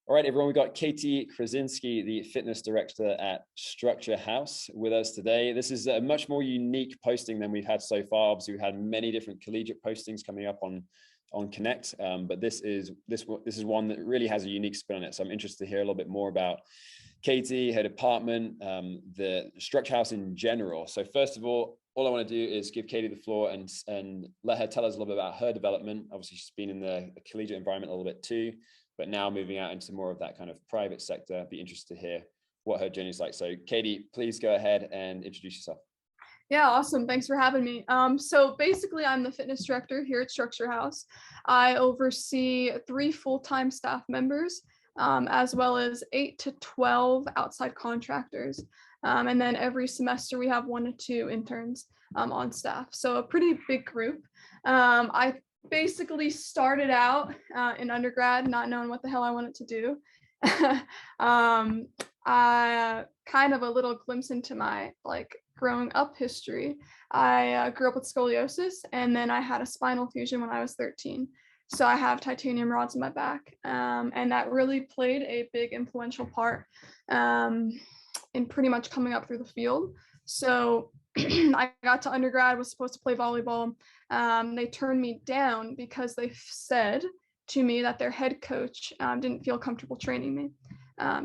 All right, everyone, we've got Katie Krasinski, the fitness director at Structure House, with us today. This is a much more unique posting than we've had so far. Obviously, we've had many different collegiate postings coming up on Connect, but this is one that really has a unique spin on it. So I'm interested to hear a little bit more about Katie, her department, the Structure House in general. So first of all I want to do is give Katie the floor and let her tell us a little bit about her development. Obviously, she's been in the collegiate environment a little bit too, but now moving out into more of that kind of private sector. I'd be interested to hear what her journey is like. So Katie, please go ahead and introduce yourself. Yeah, awesome. Thanks for having me. So basically, I'm the fitness director here at Structure House. I oversee 3 full-time staff members, as well as 8 to 12 outside contractors. And then every semester we have 1 to 2 interns on staff. So a pretty big group. I basically started out in undergrad not knowing what the hell I wanted to do. I kind of a little glimpse into my growing up history. I grew up with scoliosis, and then I had a spinal fusion when I was 13. So I have titanium rods in my back, and that really played a big influential part in pretty much coming up through the field. So I got to undergrad, was supposed to play volleyball. They turned me down because they said to me that their head coach didn't feel comfortable training me.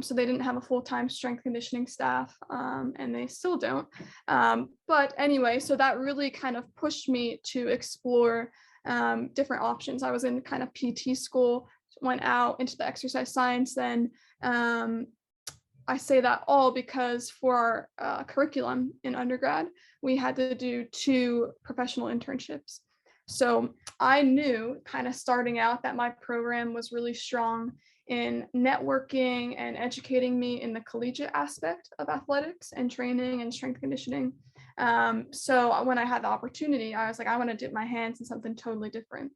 So they didn't have a full-time strength conditioning staff, and they still don't. But anyway, so that really kind of pushed me to explore different options. I was in kind of PT school, went out into the exercise science. Then I say that all because for our curriculum in undergrad, we had to do 2 professional internships. So I knew kind of starting out that my program was really strong in networking and educating me in the collegiate aspect of athletics and training and strength conditioning. So when I had the opportunity, I was like, I want to dip my hands in something totally different.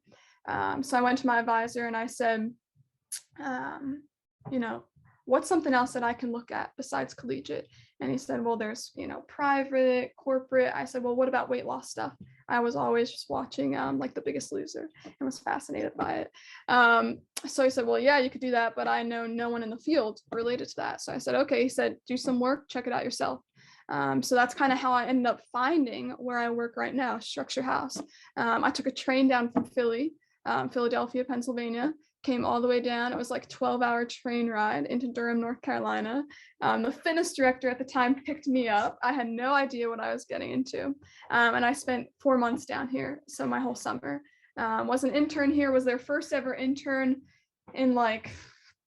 So I went to my advisor and I said, what's something else that I can look at besides collegiate? And he said, well, there's, private, corporate. I said, well, what about weight loss stuff? I was always just watching The Biggest Loser and was fascinated by it. So he said, well, yeah, you could do that, but I know no one in the field related to that. So I said, okay. He said, do some work, check it out yourself. So that's kind of how I ended up finding where I work right now, Structure House. I took a train down from Philadelphia, Pennsylvania, came all the way down. It was like a 12-hour train ride into Durham, North Carolina. The fitness director at the time picked me up. I had no idea what I was getting into. And I spent 4 months down here. So my whole summer. Was an intern here, was their first ever intern in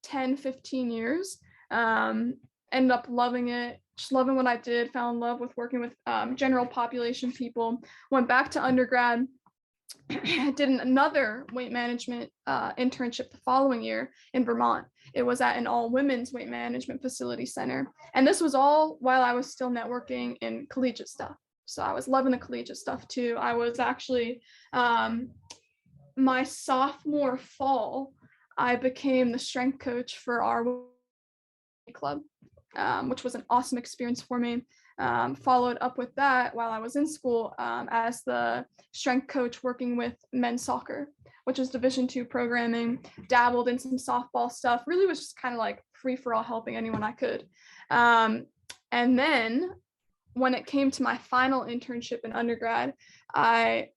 10, 15 years. Ended up loving it, just loving what I did, fell in love with working with general population people, went back to undergrad, did another weight management internship the following year in Vermont. It was at an all-women's weight management facility center. And this was all while I was still networking in collegiate stuff. So I was loving the collegiate stuff too. I was actually, my sophomore fall, I became the strength coach for our club, which was an awesome experience for me. Followed up with that while I was in school as the strength coach working with men's soccer, which is Division II programming, dabbled in some softball stuff, really was just kind of free for all, helping anyone I could. And then when it came to my final internship in undergrad, I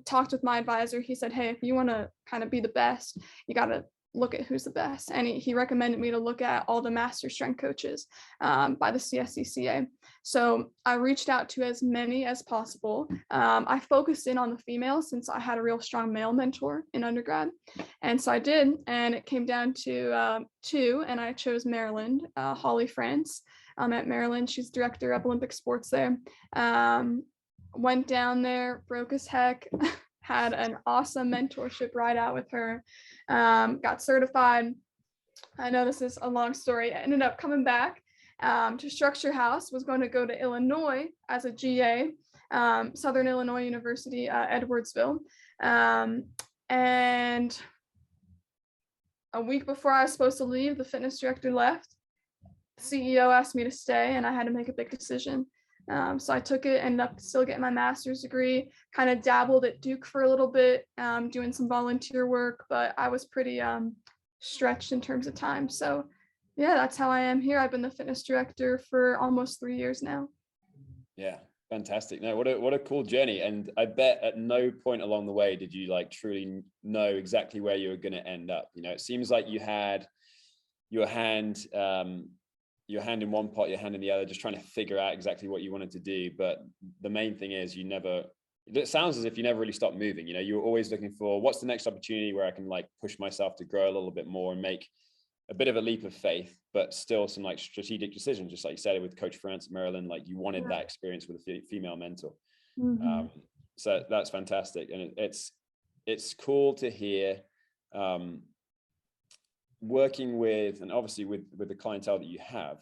talked with my advisor. He said, hey, if you want to kind of be the best, you got to look at who's the best. And he recommended me to look at all the master strength coaches by the CSCCA. So I reached out to as many as possible. I focused in on the females since I had a real strong male mentor in undergrad. And so I did, and it came down to 2, and I chose Maryland, Holly France. At Maryland, she's director of Olympic sports there. Went down there, broke as heck, had an awesome mentorship ride out with her, got certified. I know this is a long story. I ended up coming back to Structure House, was going to go to Illinois as a GA, Southern Illinois University, Edwardsville. And a week before I was supposed to leave, the fitness director left. The CEO asked me to stay, and I had to make a big decision. So I took it, ended up still getting my master's degree, kind of dabbled at Duke for a little bit, doing some volunteer work, but I was pretty stretched in terms of time. So yeah, that's how I am here. I've been the fitness director for almost 3 years now. Yeah, fantastic. No, what a cool journey. And I bet at no point along the way did you like truly know exactly where you were going to end up. You know, it seems like you had your hand in one pot, your hand in the other, just trying to figure out exactly what you wanted to do. But the main thing is it sounds as if you never really stopped moving. You know, you were always looking for what's the next opportunity where I can like push myself to grow a little bit more and make a bit of a leap of faith, but still some like strategic decisions, just like you said with Coach France at Maryland, like you wanted that experience with a female mentor. So that's fantastic. And it's cool to hear, working with, and obviously with the clientele that you have,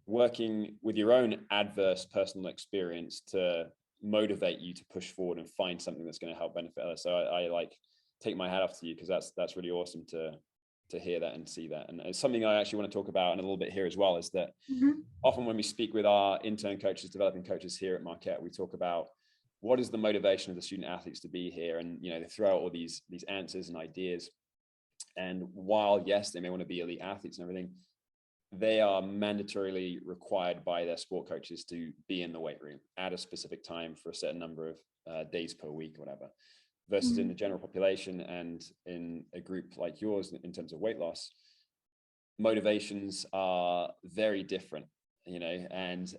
working with your own adverse personal experience to motivate you to push forward and find something that's going to help benefit others. So I like take my hat off to you, because that's really awesome to hear that and see that. And it's something I actually want to talk about in a little bit here as well, is that often when we speak with our intern coaches, developing coaches here at Marquette, we talk about what is the motivation of the student athletes to be here. And, you know, they throw out all these answers and ideas. And while, yes, they may want to be elite athletes and everything, they are mandatorily required by their sport coaches to be in the weight room at a specific time for a certain number of days per week, whatever. Versus in the general population and in a group like yours, in terms of weight loss, motivations are very different, you know, and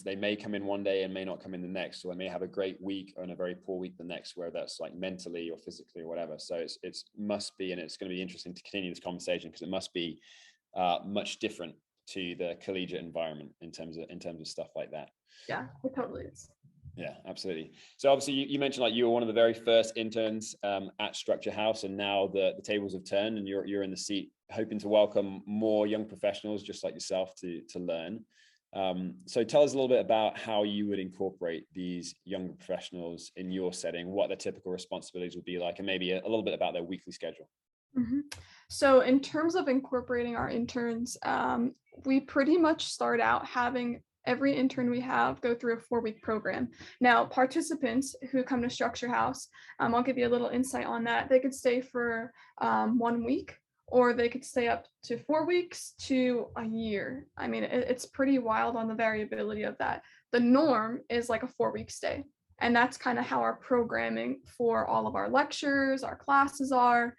they may come in one day and may not come in the next, or they may have a great week and a very poor week the next, where that's like mentally or physically or whatever. So it's must be, and it's going to be interesting to continue this conversation, because it must be much different to the collegiate environment in terms of stuff like that. Yeah, it totally is. Yeah, absolutely. So obviously you mentioned like you were one of the very first interns at Structure House, and now the tables have turned and you're in the seat, hoping to welcome more young professionals just like yourself to learn. So tell us a little bit about how you would incorporate these younger professionals in your setting, what their typical responsibilities would be like, and maybe a little bit about their weekly schedule. So in terms of incorporating our interns, we pretty much start out having every intern we have go through a 4-week program. Now, participants who come to Structure House, I'll give you a little insight on that. They could stay for 1 week, or they could stay up to 4 weeks to a year. I mean, it's pretty wild on the variability of that. The norm is like a 4-week stay. And that's kind of how our programming for all of our lectures, our classes are.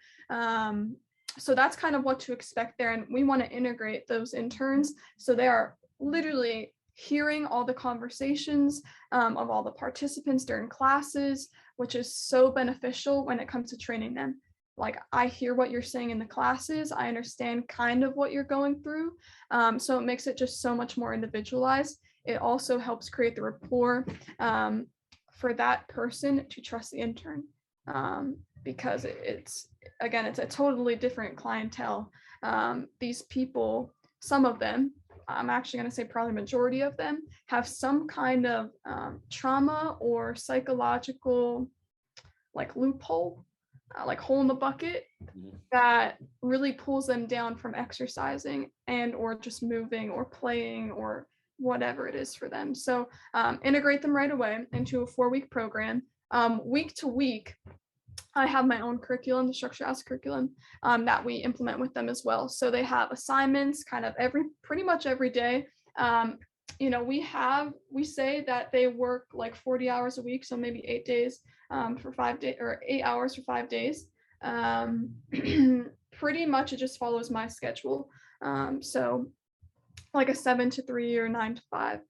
So that's kind of what to expect there. And we want to integrate those interns so they are literally hearing all the conversations of all the participants during classes, which is so beneficial when it comes to training them. Like, I hear what you're saying in the classes, I understand kind of what you're going through. So it makes it just so much more individualized. It also helps create the rapport for that person to trust the intern, because it's a totally different clientele. These people, some of them, I'm actually going to say probably majority of them, have some kind of trauma or psychological like loophole, like hole in the bucket, that really pulls them down from exercising and or just moving or playing or whatever it is for them. So integrate them right away into a 4-week program. Week to week, I have my own curriculum, the Structure House curriculum, that we implement with them as well. So they have assignments kind of pretty much every day. You know, we say that they work like 40 hours a week, so maybe 8 days for 5 days, or 8 hours for 5 days. Pretty much it just follows my schedule. So like a 7 to 3 or 9 to 5.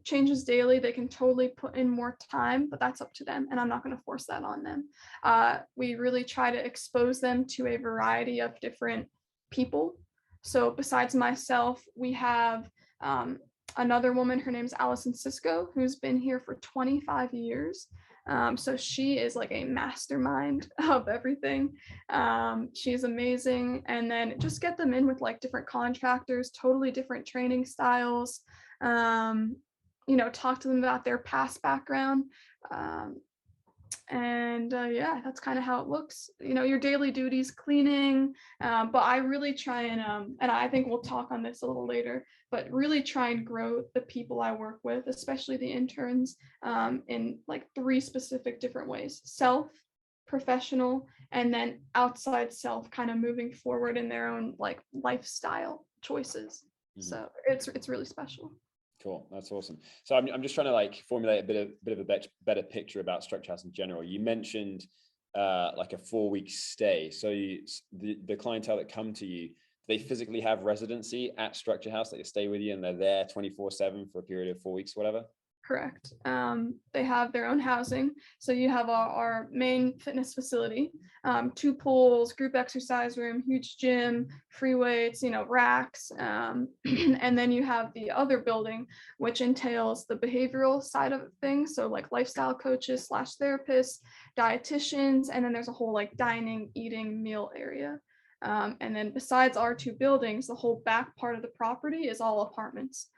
Changes daily. They can totally put in more time, but that's up to them, and I'm not going to force that on them. We really try to expose them to a variety of different people. So besides myself, we have another woman. Her name's Allison Cisco, who's been here for 25 years. So she is like a mastermind of everything. She's amazing. And then just get them in with like different contractors, totally different training styles. You know, talk to them about their past background. Yeah, that's kind of how it looks. You know, your daily duties, cleaning, but I really try and I think we'll talk on this a little later, but really try and grow the people I work with, especially the interns, in like 3 specific different ways: self, professional, and then outside self kind of moving forward in their own like lifestyle choices. So it's really special. Cool. That's awesome. So I'm just trying to like formulate a bit of a better picture about Structure House in general. You mentioned like a 4-week stay. So the clientele that come to you, they physically have residency at Structure House, that they stay with you and they're there 24/7 for a period of 4 weeks, whatever? Correct. They have their own housing. So you have our main fitness facility, 2 pools, group exercise room, huge gym, free weights, racks. And then you have the other building, which entails the behavioral side of things. So like lifestyle coaches / therapists, dietitians, and then there's a whole like dining, eating, meal area. And then besides our 2 buildings, the whole back part of the property is all apartments.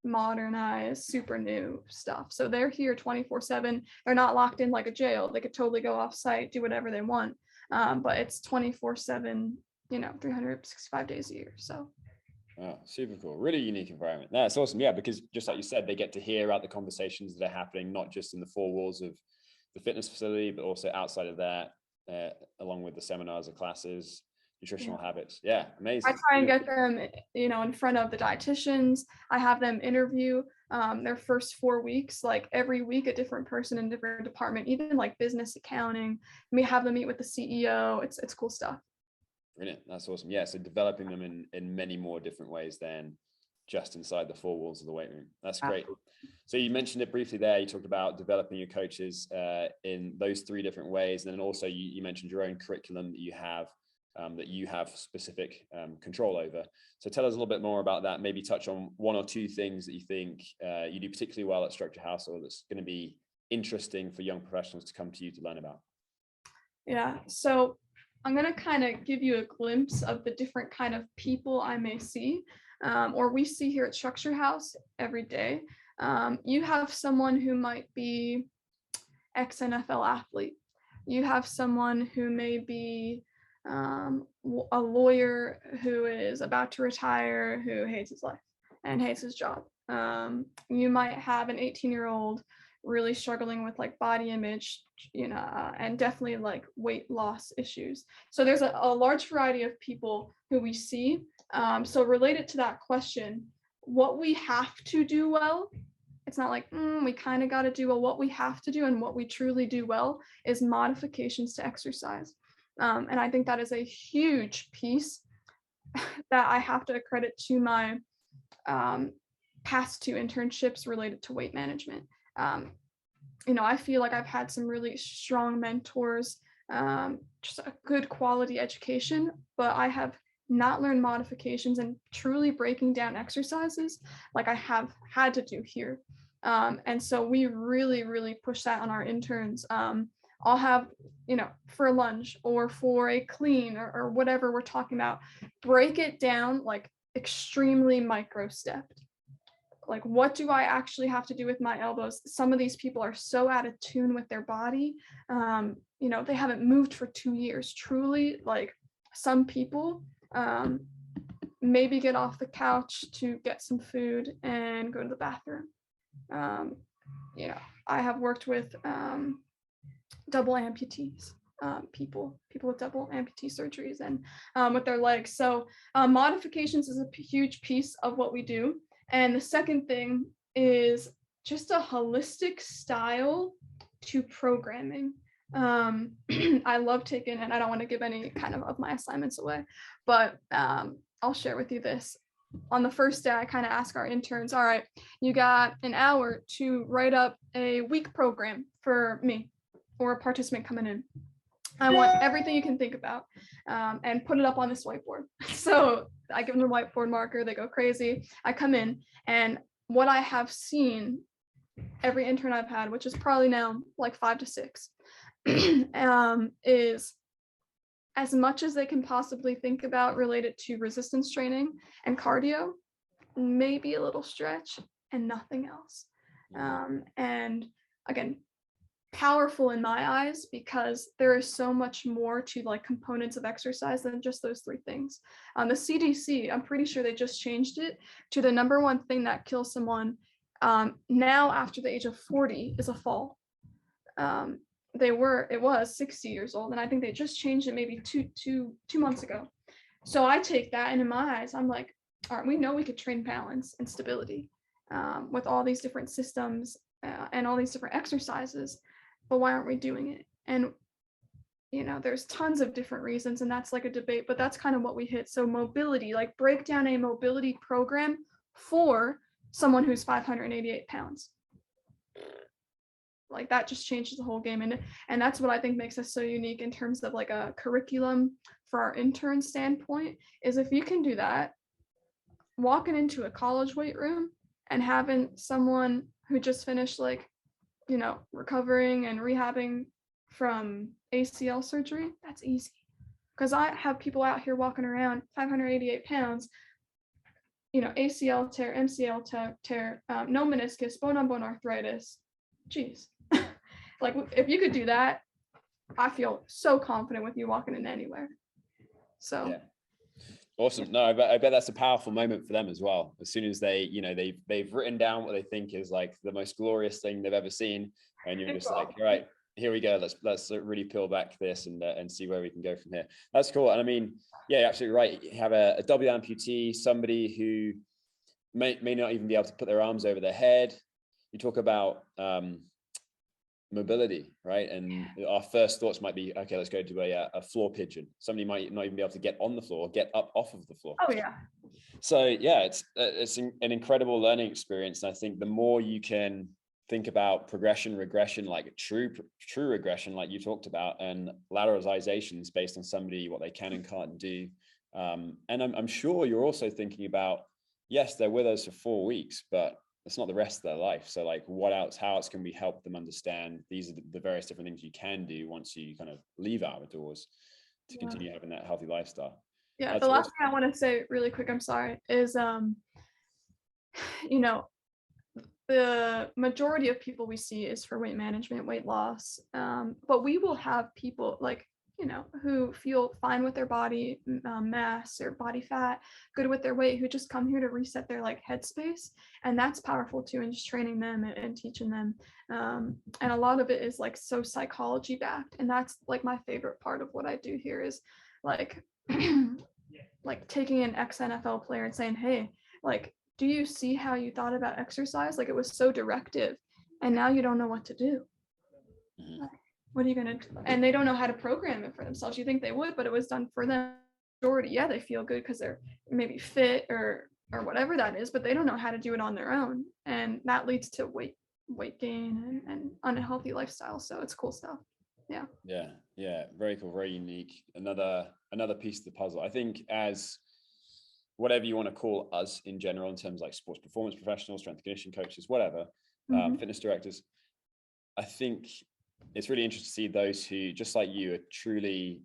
Modernized, super new stuff. So they're here 24/7. They're not locked in like a jail. They could totally go off site, do whatever they want. But it's 24/7, 365 days a year. So oh, super cool. Really unique environment. That's awesome. Yeah, because just like you said, they get to hear about the conversations that are happening, not just in the 4 walls of the fitness facility, but also outside of that, along with the seminars and classes, nutritional habits. Yeah, amazing. I try and get them, in front of the dietitians. I have them interview their first 4 weeks, like every week, a different person in a different department, even like business accounting. We have them meet with the CEO. It's cool stuff. Brilliant. That's awesome. Yeah. So developing them in many more different ways than just inside the 4 walls of the weight room. That's great. So you mentioned it briefly there. You talked about developing your coaches in those 3 different ways. And then also you mentioned your own curriculum that you have specific control over. So tell us a little bit more about that. Maybe touch on 1 or 2 things that you think you do particularly well at Structure House, or that's going to be interesting for young professionals to come to you to learn about. Yeah. So I'm going to kind of give you a glimpse of the different kind of people I may see, or we see here at Structure House every day. You have someone who might be ex-NFL athlete. You have someone who may be a lawyer who is about to retire, who hates his life and hates his job. You might have an 18-year-old really struggling with like body image, and definitely like weight loss issues. So there's a large variety of people who we see. So related to that question, what we have to do well, it's not like we kind of got to do well. What we have to do and what we truly do well is modifications to exercise. And I think that is a huge piece that I have to accredit to my past 2 internships related to weight management. I feel like I've had some really strong mentors, just a good quality education, but I have not learned modifications and truly breaking down exercises like I have had to do here. And so we really, really push that on our interns. I'll have, for a lunge or for a clean or whatever we're talking about, break it down like extremely micro stepped. Like, what do I actually have to do with my elbows? Some of these people are so out of tune with their body. They haven't moved for 2 years. Truly, like some people maybe get off the couch to get some food and go to the bathroom. I have worked with double amputees, people with double amputee surgeries and with their legs. So modifications is a huge piece of what we do. And the second thing is just a holistic style to programming. I love taking, and I don't want to give any kind of my assignments away, but I'll share with you this. On the first day, I kind of ask our interns, all right, you got an hour to write up a week program for me or a participant coming in. I want everything you can think about and put it up on this whiteboard. So I give them the whiteboard marker, they go crazy. I come in, and what I have seen every intern I've had, which is probably now like 5 to 6, is as much as they can possibly think about related to resistance training and cardio, maybe a little stretch and nothing else. And again, powerful in my eyes because there is so much more to like components of exercise than just those 3 things. The CDC, I'm pretty sure they just changed it to the number 1 thing that kills someone now after the age of 40 is a fall. it was 60 years old, and I think they just changed it maybe two months ago. So I take that, and in my eyes, I'm like, all right, we know we could train balance and stability with all these different systems and all these different exercises, but why aren't we doing it? And there's tons of different reasons, and that's like a debate, but that's kind of what we hit. So mobility, like break down a mobility program for someone who's 588 pounds. Like that just changes the whole game. And that's what I think makes us so unique in terms of like a curriculum for our intern standpoint, is if you can do that, walking into a college weight room and having someone who just finished like, recovering and rehabbing from ACL surgery, that's easy. Because I have people out here walking around 588 pounds, ACL tear, MCL tear, no meniscus, bone-on-bone arthritis. Jeez. Like if you could do that, I feel so confident with you walking in anywhere. So yeah. Awesome. No, I bet that's a powerful moment for them as well. As soon as they, they've written down what they think is like the most glorious thing they've ever seen, and you're just like, all right, here we go. Let's really peel back this and see where we can go from here. That's cool. And I mean, yeah, you're absolutely right. You have a W amputee, somebody who may not even be able to put their arms over their head. You talk about mobility, right? And our first thoughts might be, okay, let's go to a floor pigeon. Somebody might not even be able to get on the floor, get up off of the floor. Oh yeah. So yeah, it's an incredible learning experience. And I think the more you can think about progression, regression, like true regression, like you talked about, and lateralizations based on somebody, what they can and can't do. And I'm sure you're also thinking about, yes, they're with us for 4 weeks, but it's not the rest of their life. So like how else can we help them understand these are the various different things you can do once you kind of leave out the doors to continue having that healthy lifestyle. Yeah. That's the last awesome. thing I want to say really quick, I'm sorry, is the majority of people we see is for weight management, weight loss. But we will have people like, who feel fine with their body mass or body fat, good with their weight, who just come here to reset their like headspace. And that's powerful too, and just training them and teaching them. And a lot of it is like so psychology backed. And that's like my favorite part of what I do here is like, like taking an ex-NFL player and saying, hey, like, do you see how you thought about exercise? Like it was so directive and now you don't know what to do. Like, what are you going to do? And they don't know how to program it for themselves. You think they would, but it was done for them. Yeah, they feel good because they're maybe fit or whatever that is, but they don't know how to do it on their own. And that leads to weight gain and unhealthy lifestyle. So it's cool stuff. Yeah. Very cool. Very unique. Another piece of the puzzle. I think as whatever you want to call us in general, in terms of like sports performance professionals, strength and conditioning coaches, whatever, fitness directors, I think it's really interesting to see those who, just like you, are truly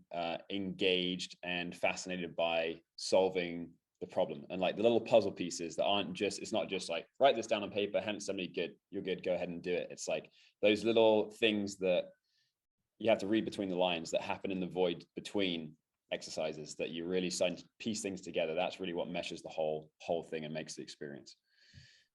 engaged and fascinated by solving the problem, and like the little puzzle pieces that aren't just, it's not just like write this down on paper, hand it to somebody, good, you're good, go ahead and do it. It's like those little things that you have to read between the lines that happen in the void between exercises, that you really start to piece things together. That's really what meshes the whole thing and makes the experience.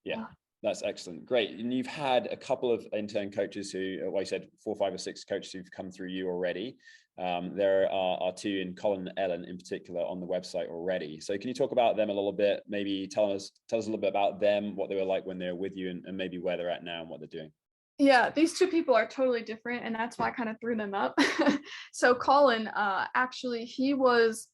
Yeah, that's excellent. Great. And you've had a couple of intern coaches who, well, you said 4, 5 or 6 coaches who've come through you already. There are 2 in Colin and Ellen in particular on the website already. So can you talk about them a little bit? Maybe tell us a little bit about them, what they were like when they were with you, and maybe where they're at now and what they're doing. Yeah, these 2 people are totally different, and that's why I kind of threw them up. So Colin, actually, he was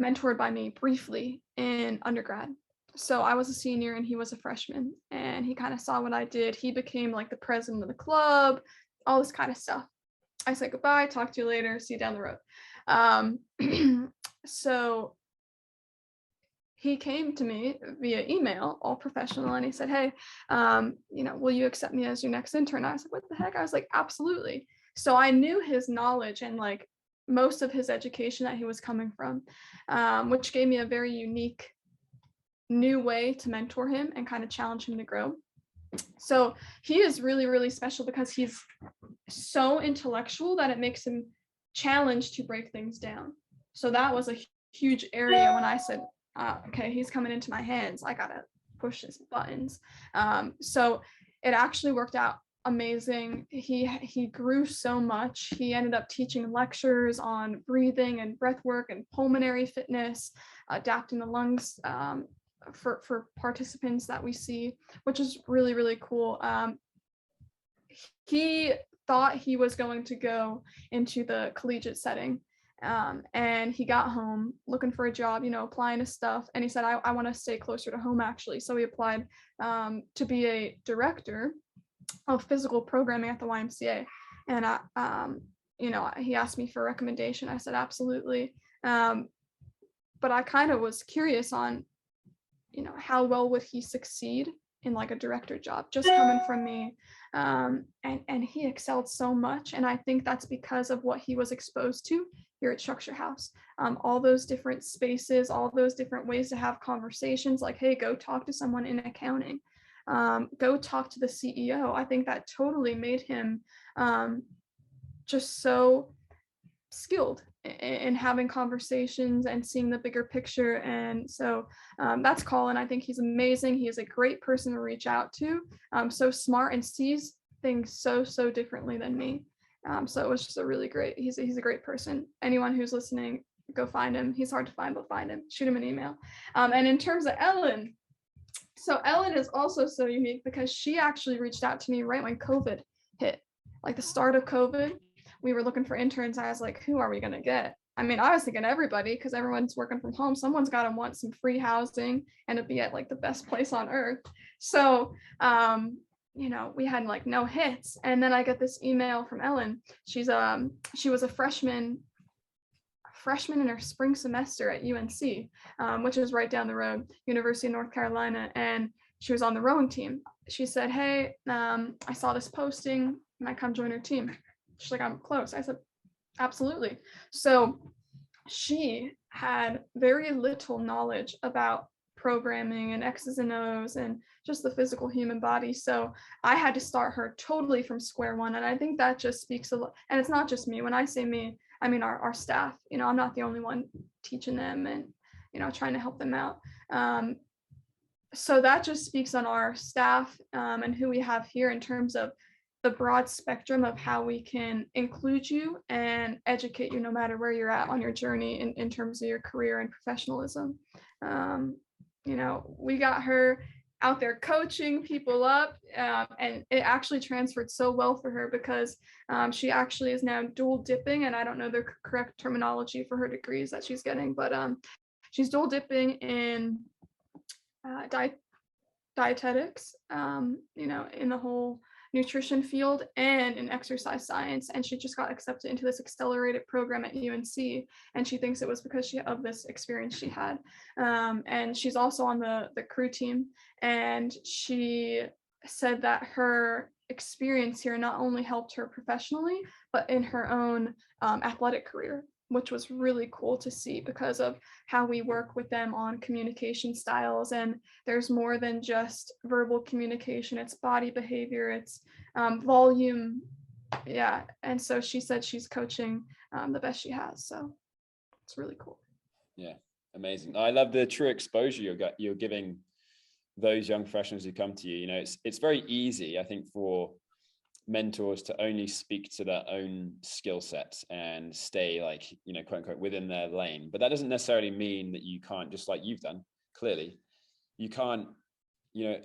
mentored by me briefly in undergrad. So I was a senior and he was a freshman, and he kind of saw what I did. He became like the president of the club, all this kind of stuff. I said goodbye, talk to you later, see you down the road. So he came to me via email, all professional, and he said, hey, will you accept me as your next intern? I was like, what the heck? I was like, absolutely. So I knew his knowledge and like most of his education that he was coming from, which gave me a very unique new way to mentor him and kind of challenge him to grow. So he is really, really special because he's so intellectual that it makes him challenged to break things down. So that was a huge area when I said, okay, he's coming into my hands, I gotta push his buttons. So it actually worked out amazing. He grew so much. He ended up teaching lectures on breathing and breath work and pulmonary fitness, adapting the lungs for participants that we see, which is really, really cool. He thought he was going to go into the collegiate setting. And he got home looking for a job, applying to stuff. And he said, I want to stay closer to home, actually. So he applied to be a director of physical programming at the YMCA. And he asked me for a recommendation. I said, absolutely. But I kind of was curious on, how well would he succeed in like a director job, just coming from me. And he excelled so much. And I think that's because of what he was exposed to here at Structure House. All those different spaces, all those different ways to have conversations, like, hey, go talk to someone in accounting. Go talk to the CEO. I think that totally made him just so skilled in having conversations and seeing the bigger picture. And so that's Colin. I think he's amazing. He is a great person to reach out to. So smart and sees things so differently than me. So it was just a really great, he's a great person. Anyone who's listening, go find him. He's hard to find, but find him, shoot him an email. And in terms of Ellen, so Ellen is also so unique because she actually reached out to me right when COVID hit, like the start of COVID. We were looking for interns. I was like, who are we going to get? I mean, I was thinking everybody, because everyone's working from home. Someone's got to want some free housing and to be at like the best place on earth. So, we had like no hits. And then I get this email from Ellen. She was a freshman in her spring semester at UNC, which is right down the road, University of North Carolina. And she was on the rowing team. She said, hey, I saw this posting. Can I come join her team? She's like, I'm close. I said, absolutely. So she had very little knowledge about programming and X's and O's and just the physical human body. So I had to start her totally from square one. And I think that just speaks a lot. And it's not just me. When I say me, I mean our staff. I'm not the only one teaching them and, trying to help them out. So that just speaks on our staff and who we have here in terms of the broad spectrum of how we can include you and educate you no matter where you're at on your journey in terms of your career and professionalism. We got her out there coaching people up, and it actually transferred so well for her because she actually is now dual dipping, and I don't know the correct terminology for her degrees that she's getting, but she's dual dipping in dietetics, in the whole nutrition field and in exercise science. And she just got accepted into this accelerated program at UNC. And she thinks it was because of this experience she had. And she's also on the crew team. And she said that her experience here not only helped her professionally, but in her own athletic career, which was really cool to see because of how we work with them on communication styles. And there's more than just verbal communication. It's body behavior, it's volume. Yeah. And so she said she's coaching the best she has. So it's really cool. Yeah. Amazing. I love the true exposure you're giving those young professionals who come to you. It's very easy, I think, for mentors to only speak to their own skill sets and stay like, quote unquote, within their lane. But that doesn't necessarily mean that you can't, just like you've done, clearly, you can't,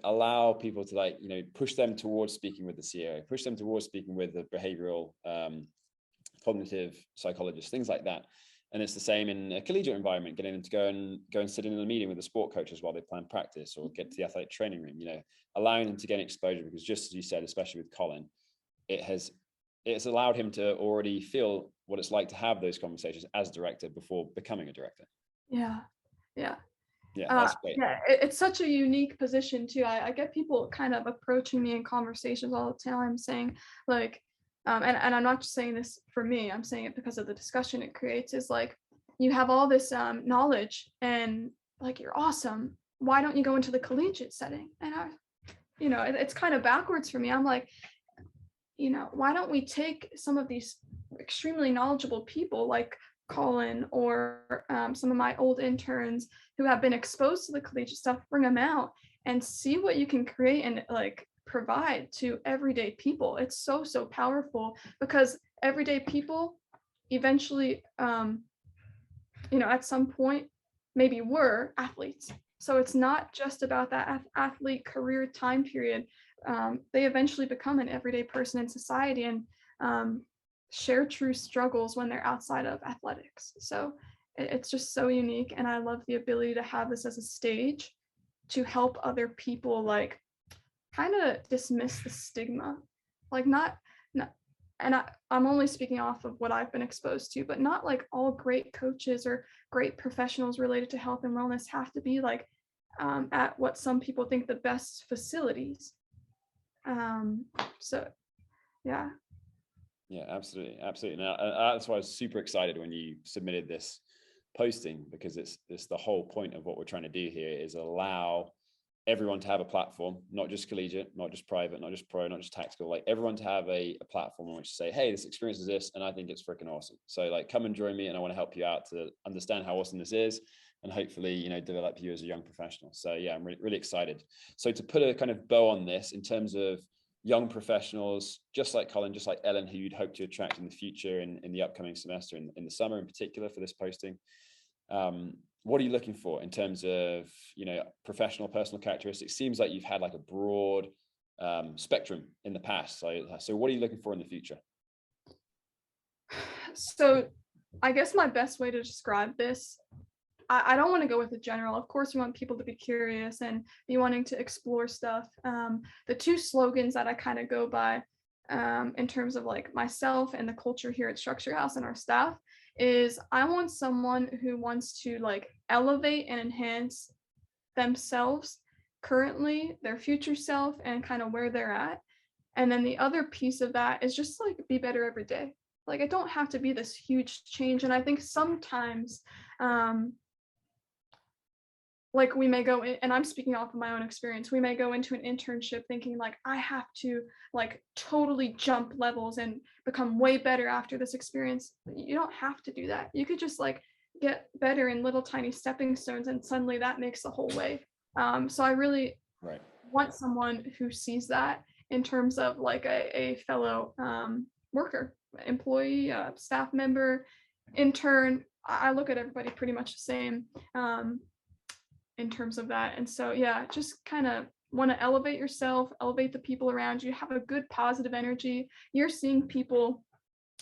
allow people to push them towards speaking with the CEO, push them towards speaking with the behavioral, cognitive psychologist, things like that. And it's the same in a collegiate environment, getting them to go and sit in a meeting with the sport coaches while they plan practice or get to the athletic training room, allowing them to get exposure, because just as you said, especially with Colin, it's allowed him to already feel what it's like to have those conversations as director before becoming a director. Yeah. That's great. Yeah, it's such a unique position too. I get people kind of approaching me in conversations all the time saying like, and I'm not just saying this for me, I'm saying it because of the discussion it creates, is like, you have all this knowledge and like, you're awesome. Why don't you go into the collegiate setting? And it's kind of backwards for me. I'm like, why don't we take some of these extremely knowledgeable people like Colin or some of my old interns who have been exposed to the collegiate stuff, bring them out and see what you can create and like provide to everyday people. It's so, so powerful because everyday people eventually, at some point maybe were athletes. So it's not just about that athlete career time period. They eventually become an everyday person in society and share true struggles when they're outside of athletics. So it's just so unique. And I love the ability to have this as a stage to help other people, like, kind of dismiss the stigma, like not and I'm only speaking off of what I've been exposed to, but not like all great coaches or great professionals related to health and wellness have to be like at what some people think the best facilities. So yeah. Yeah, absolutely, absolutely. Now, that's why I was super excited when you submitted this posting, because it's the whole point of what we're trying to do here is allow everyone to have a platform, not just collegiate, not just private, not just pro, not just tactical, like everyone to have a platform on which to say, hey, this experience is this, and I think it's freaking awesome. So like, come and join me, and I want to help you out to understand how awesome this is, and hopefully, develop you as a young professional. So yeah, I'm really, really excited. So to put a kind of bow on this in terms of young professionals, just like Colin, just like Ellen, who you'd hope to attract in the future, in the upcoming semester, in the summer in particular for this posting, what are you looking for in terms of, professional, personal characteristics? Seems like you've had like a broad spectrum in the past. So what are you looking for in the future? So I guess my best way to describe this, I don't want to go with the general. Of course, we want people to be curious and be wanting to explore stuff. The two slogans that I kind of go by in terms of like myself and the culture here at Structure House and our staff is I want someone who wants to like elevate and enhance themselves currently, their future self, and kind of where they're at. And then the other piece of that is just like be better every day. Like it don't have to be this huge change. And I think sometimes like we may go in, and I'm speaking off of my own experience, we may go into an internship thinking like I have to like totally jump levels and become way better after this experience. You don't have to do that. You could just like get better in little tiny stepping stones, and suddenly that makes the whole way. So I really want someone who sees that in terms of like a fellow worker, employee, staff member, intern. I look at everybody pretty much the same. In terms of that. And so, yeah, just kind of want to elevate yourself, elevate the people around you, have a good positive energy. You're seeing people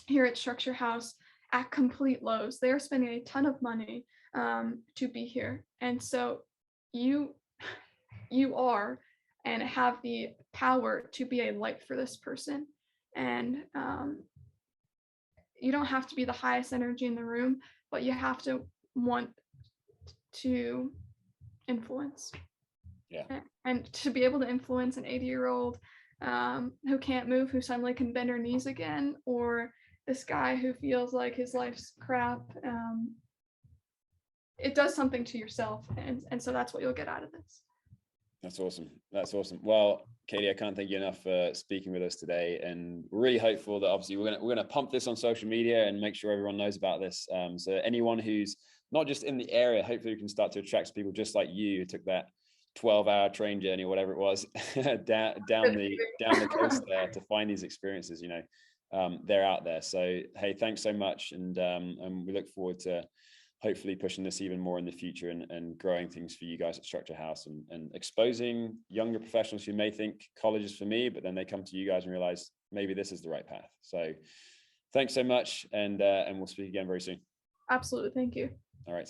here at Structure House at complete lows. They are spending a ton of money to be here. And so you are and have the power to be a light for this person. And you don't have to be the highest energy in the room, but you have to want to influence. Yeah. And to be able to influence an 80-year-old who can't move, who suddenly can bend her knees again, or this guy who feels like his life's crap, it does something to yourself, and so that's what you'll get out of this. That's awesome. That's awesome. Well, Katie, I can't thank you enough for speaking with us today, and we're really hopeful that obviously we're gonna pump this on social media and make sure everyone knows about this. So anyone who's not just in the area, hopefully we can start to attract people just like you who took that 12-hour train journey or whatever it was down the coast there to find these experiences. They're out there. So hey, thanks so much, and we look forward to hopefully pushing this even more in the future and growing things for you guys at Structure House and exposing younger professionals who may think college is for me, but then they come to you guys and realize maybe this is the right path. So thanks so much, and we'll speak again very soon. Absolutely. Thank you. All right.